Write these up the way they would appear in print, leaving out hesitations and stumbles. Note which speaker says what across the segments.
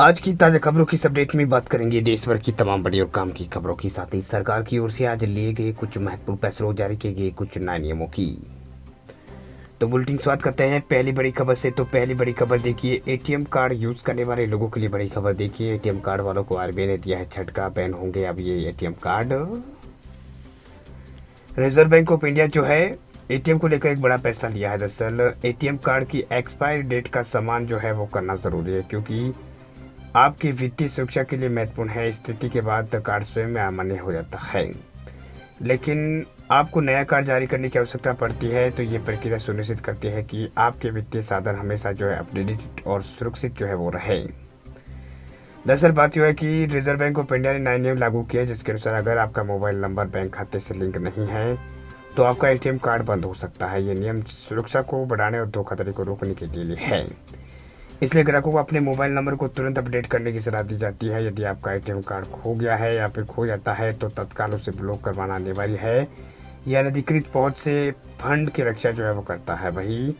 Speaker 1: आज की ताज़ा खबरों की इस अपडेट में बात करेंगे देश भर की तमाम बड़ी और काम की खबरों की, साथ ही सरकार की ओर से आज लिए गए कुछ महत्वपूर्ण फैसलों, जारी किए गए कुछ नए नियमों की। तो बुलेटिन शुरुआत करते हैं पहली बड़ी खबर से। तो पहली बड़ी खबर देखिए, एटीएम कार्ड यूज करने वाले लोगों के लिए बड़ी खबर देखिए, एटीएम कार्ड वालों को आरबीआई ने दिया है झटका, बैन होंगे अब ये ATM card. Reserve bank of India जो है एटीएम को लेकर एक बड़ा फैसला लिया है। दरअसल एटीएम कार्ड की एक्सपायरी डेट का सम्मान जो है वो करना जरूरी है, क्योंकि आपकी वित्तीय सुरक्षा के लिए महत्वपूर्ण है। स्थिति के बाद कार्ड स्वयं में अमान्य हो जाता है, लेकिन आपको नया कार्ड जारी करने की आवश्यकता पड़ती है। तो ये प्रक्रिया सुनिश्चित करती है कि आपके वित्तीय साधन हमेशा जो है अपडेटेड और सुरक्षित जो है वो रहे। दरअसल बात यह है कि रिजर्व बैंक ऑफ इंडिया ने नए नियम लागू किए, जिसके अनुसार अगर आपका मोबाइल नंबर बैंक खाते से लिंक नहीं है तो आपका एटीएम कार्ड बंद हो सकता है। ये नियम सुरक्षा को बढ़ाने और धोखाधड़ी को रोकने के लिए है। इसलिए ग्राहकों को अपने मोबाइल नंबर को तुरंत अपडेट करने की सलाह दी जाती है। यदि आपका एटीएम कार्ड खो गया है या फिर खो जाता है तो तत्काल उसे ब्लॉक करवाना अनिवार्य है। यह अनधिकृत पहुंच से फंड की रक्षा जो है वो करता है। वही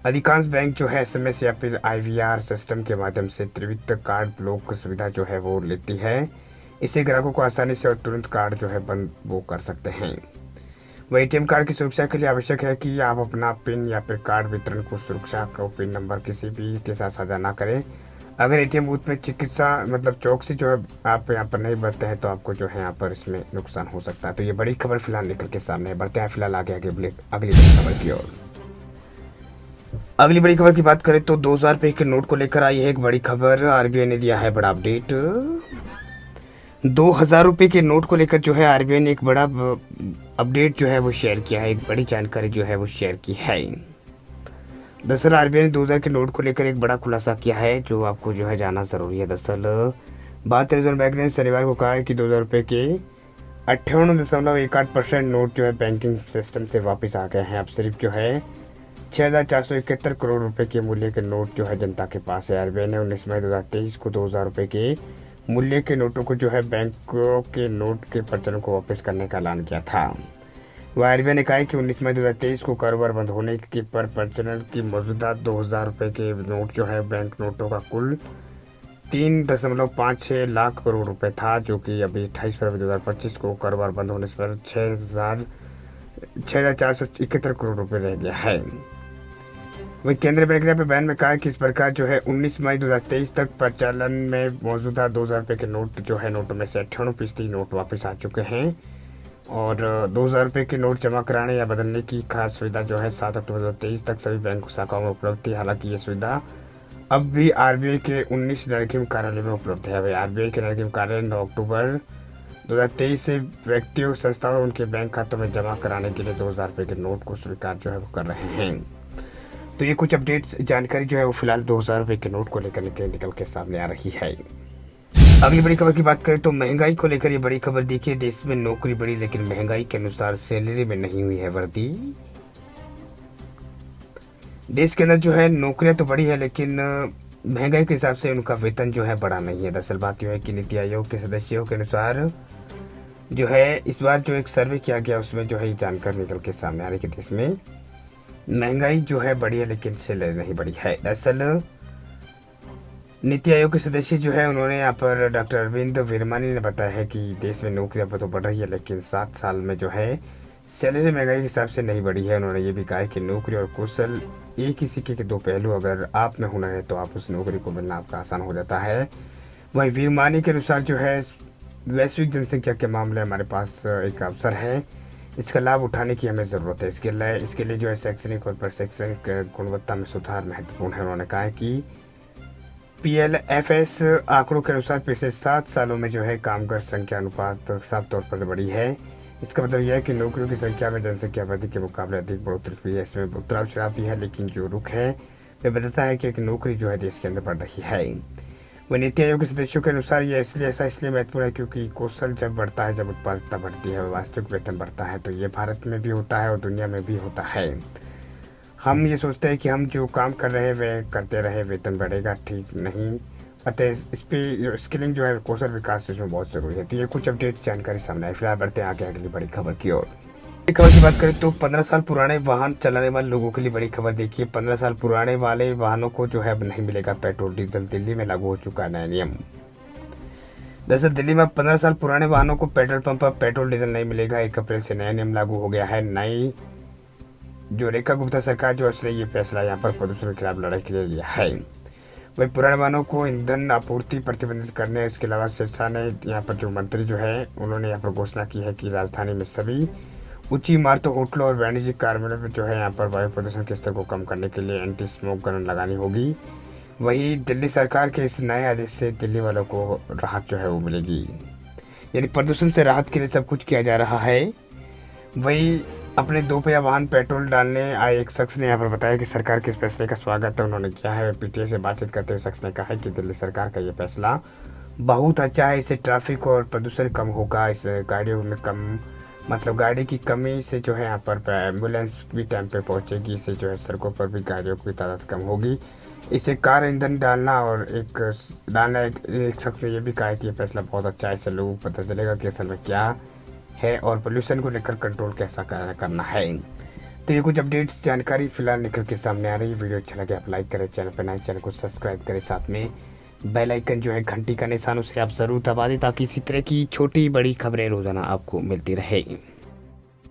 Speaker 1: अधिकांश बैंक जो है एसएमएस या फिर आईवीआर सिस्टम के माध्यम से त्वरित कार्ड ब्लॉक सुविधा जो है वो लेती है। इससे ग्राहकों को आसानी से और तुरंत कार्ड जो है बंद वो कर सकते हैं। वह एटीएम कार्ड की सुरक्षा के लिए आवश्यक है कि आप अपना पिन या फिर कार्ड वितरण को सुरक्षा को पिन नंबर किसी भी के साथ साझा ना करें। अगर एटीएम बूथ में चिकित्सा चौकसी जो है आप यहाँ पर नहीं बरते हैं तो आपको जो है यहाँ पर इसमें नुकसान हो सकता है। तो ये बड़ी खबर फिलहाल निकल के सामने है। बढ़ते हैं फिलहाल आगे आगे अगली बड़ी खबर की ओर। अगली बड़ी खबर की बात करें तो 2000 रुपए के नोट को लेकर आई है एक बड़ी खबर। आरबीआई ने दिया है बड़ा अपडेट। 2000 रुपए के नोट को लेकर जो है आरबीआई ने एक बड़ा अपडेट जो है वो शेयर किया है, एक बड़ी जानकारी जो है वो शेयर की है। दरअसल आरबीआई ने 2000 के नोट को लेकर एक बड़ा खुलासा किया है, जो आपको जो है जानना जरूरी है। दरअसल बात रिजर्व बैंक ने शनिवार को कहा है कि 2000 रुपए के 58.18% नोट जो है बैंकिंग सिस्टम से वापस आ गए हैं। अब सिर्फ जो है 6471 करोड़ रुपए के मूल्य के नोट जो है जनता के पास है। आरबीआई ने 19 मई 2023 को 2000 रुपए के मूल्य के नोटों को जो है बैंकों के नोट के प्रचलन को वापस करने का ऐलान किया था। वह आरबीआई ने कहा है कि 19 मई 2023 को कारोबार बंद होने के पर प्रचलन की मौजूदा 2000 रुपए के नोट जो है बैंक नोटों का कुल 3.56 लाख करोड़ रुपए था, जो कि अभी 28 फरवरी 2025 को कारोबार बंद होने पर 6471 करोड़ रुपए रह गया है। वही केंद्रीय बैंक ने अपने बयान में कहा है कि इस प्रकार जो है 19 मई 2023 तक प्रचलन में मौजूदा 2000 रुपए के नोट जो है नोटों में से 98% नोट वापस आ चुके हैं। और 2000 रुपए के नोट जमा कराने या बदलने की खास सुविधा जो है 7 अक्टूबर 2023 तक सभी बैंक शाखाओं में उपलब्ध थी। हालांकि ये सुविधा अब भी आरबीआई के 19 रणनीतिक कार्यालय में उपलब्ध है। आरबीआई के रणनीतिक कार्यालय 9 अक्टूबर 2023 से व्यक्तियों संस्थाओं और उनके बैंक खातों में जमा कराने के लिए 2000 रुपए के नोट को स्वीकार जो है वो कर रहे हैं। तो ये कुछ अपडेट्स जानकारी जो है वो फिलहाल 2000 रुपए के नोट को लेकर निकल के सामने आ रही है। अगली बड़ी खबर की बात करें तो महंगाई को लेकर ये बड़ी खबर देखिए, देश में नौकरी बढ़ी लेकिन महंगाई के अनुसार सैलरी में नहीं हुई है वृद्धि। देश के अंदर जो है नौकरियां तो बढ़ी है, लेकिन महंगाई के हिसाब से उनका वेतन जो है बढ़ा नहीं है। दरअसल बात यह है कि नीति आयोग के सदस्यों के अनुसार जो है इस बार जो एक सर्वे किया गया उसमें जो है ये जानकारी निकल के सामने आ रही है कि देश में महंगाई जो है बढ़ी है लेकिन सैलरी नहीं बढ़ी है। दरअसल नीति आयोग के सदस्य जो है उन्होंने यहाँ पर डॉक्टर अरविंद विरमानी ने बताया है कि देश में नौकरियां तो बढ़ रही है लेकिन 7 साल में जो है सैलरी महंगाई के हिसाब से नहीं बढ़ी है। उन्होंने ये भी कहा है कि नौकरी और कौशल एक ही सिक्के के दो पहलू, अगर आप में हुनर है तो आप उस नौकरी को मिलना आपका आसान हो जाता है। वही वीरमानी के अनुसार जो है वैश्विक जनसंख्या के मामले हमारे पास एक अवसर है, इसका लाभ उठाने की हमें ज़रूरत है। इसके लिए जो है शैक्षणिक और प्रशिक्षण गुणवत्ता में सुधार महत्वपूर्ण है। उन्होंने कहा है कि पीएलएफएस आंकड़ों के अनुसार पिछले 7 सालों में जो है कामगार संख्या अनुपात साफ तौर पर बढ़ी है। इसका मतलब यह है कि नौकरियों की संख्या में जनसंख्या वृद्धि के मुकाबले अधिक बढ़ोतरी हुई है। इसमें उतराव चढ़ाव भी है, लेकिन जो रुख है वह बताता है कि एक नौकरी जो है देश के अंदर बढ़ रही है। वह नीति आयोग के सदस्यों के अनुसार यह इसलिए महत्वपूर्ण है क्योंकि कौशल जब बढ़ता है, जब उत्पादकता बढ़ती है, वास्तविक वेतन बढ़ता है। तो ये भारत में भी होता है और दुनिया में भी होता है। हम ये सोचते हैं कि हम जो काम कर रहे हैं वह करते रहे, वेतन बढ़ेगा, ठीक नहीं। अतः इस पर स्किलिंग जो है कौशल विकास इसमें बहुत ज़रूरी है। तो ये कुछ अपडेट जानकारी सामने आई। फिलहाल बढ़ते हैं आगे अगली बड़ी खबर की ओर। एक खबर की बात करें तो 15 साल पुराने वाहन चलाने वाले लोगों के लिए बड़ी खबर। देखिए 15 साल पुराने वाले वाहनों को जो है अब नहीं मिलेगा पेट्रोल डीजल। दिल्ली में लागू हो चुका है नया नियम। दरअसल दिल्ली में 15 साल पुराने वाहनों को पेट्रोल पंप पर पेट्रोल डीजल नहीं मिलेगा। 1 अप्रैल से नया नियम लागू हो गया है। नई जो रेखा गुप्ता सरकार जो उसने ये फैसला यहाँ पर प्रदूषण के खिलाफ लड़ाई के लिए लिया है। वही पुराने वाहनों को ईंधन आपूर्ति प्रतिबंधित करने, इसके अलावा सिरसा ने यहाँ पर जो मंत्री जो है उन्होंने यहाँ पर घोषणा की है कि राजधानी में सभी ऊंची इमारतों, होटलों और वाणिज्यिक कार्यालयों में जो है यहाँ पर वायु प्रदूषण के स्तर को कम करने के लिए एंटी स्मोक गन लगानी होगी। वही दिल्ली सरकार के इस नए आदेश से दिल्ली वालों को राहत जो है वो मिलेगी, यानी प्रदूषण से राहत के लिए सब कुछ किया जा रहा है। वही अपने 2 पहिया वाहन पेट्रोल डालने आए एक शख्स ने यहाँ पर बताया कि सरकार के इस फैसले का स्वागत उन्होंने किया है। पीटीआई से बातचीत करते हुए शख्स ने कहा है कि दिल्ली सरकार का ये फैसला बहुत अच्छा है। इससे ट्रैफिक और प्रदूषण कम होगा। इस गाड़ियों में कम मतलब गाड़ी की कमी से जो है यहाँ पर एम्बुलेंस भी टाइम पे पहुँचेगी। इससे जो है सड़कों पर भी गाड़ियों की तादाद कम होगी। इसे कार ईंधन डालना और एक शख्स ने ये भी कहा कि ये फैसला बहुत अच्छा है। इससे लोगों को पता चलेगा कि असल में क्या है और पोल्यूशन को लेकर कंट्रोल कैसा करना है। तो ये कुछ अपडेट्स जानकारी फिलहाल निकल के सामने आ रही है। वीडियो अच्छा लगे आप लाइक करें, चैनल पर नए चैनल को सब्सक्राइब करें, साथ में बेल आइकन जो है घंटी का निशान उसे आप ज़रूर दबा दें ताकि इसी तरह की छोटी बड़ी खबरें रोज़ाना आपको मिलती रहे।